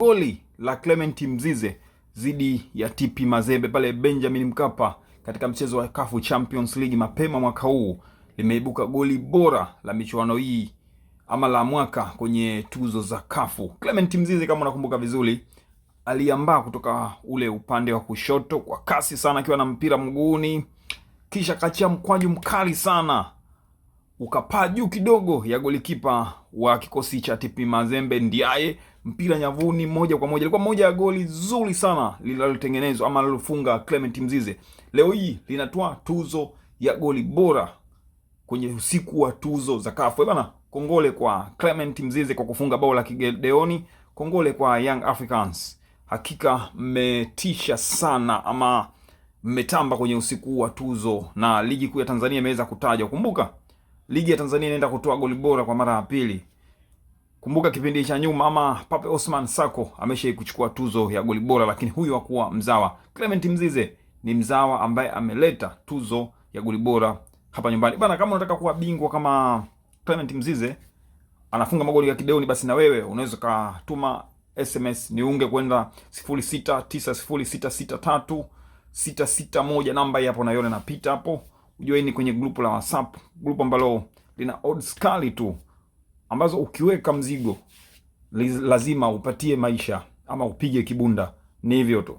Goli la Clement Mzize dhidi ya TP Mazembe pale Benjamin Mkapa katika mchezo wa CAF Champions League mapema mwaka huu limeibuka goli bora la michuano hii ama la mwaka kwenye tuzo za CAF. Clement Mzize, kama unakumbuka vizuri, aliambaa kutoka ule upande wa kushoto kwa kasi sana akiwa na mpira mguuni, kisha kachia mkwaju mkali sana ukapaa juu kidogo ya golikipa wa kikosi cha TP Mazembe Ndiaye, mpira nyavuni moja kwa moja. Ilikuwa moja ya goli zuri sana lililotengenezwa ama lilofunga Clement Mzize. Leo hii linatoa tuzo ya goli bora kwenye usiku wa tuzo za CAF. Bwana, kongole kwa Clement Mzize kwa kufunga bao la kigedeoni. Kongole kwa Young Africans. Hakika mmetisha sana ama mmetamba kwenye usiku wa tuzo, na ligi kuu ya Tanzania imeweza kutajwa. Kumbuka ligi ya Tanzania inaenda kutoa goli bora kwa mara ya pili. Kumbuka kipindi cha nyuma ama Pape Osman Sako amesha kuchukua tuzo ya goli bora, lakini huyu hakuwa mzawa. Clement Mzize ni mzawa ambaye ameleta tuzo ya goli bora hapa nyumbani. Bana, kama unataka kuwa bingwa kama Clement Mzize anafunga magoli ya kideoni, basi na wewe unaweza kutuma SMS niunge kwenda 0690663661. Namba hapo naiona inapita hapo. Ujoini kwenye grupu la WhatsApp, grupu ambalo lina odds kali tu ambazo ukiweka mzigo lazima upatie maisha ama upige kibunda. Ni hivyo tu.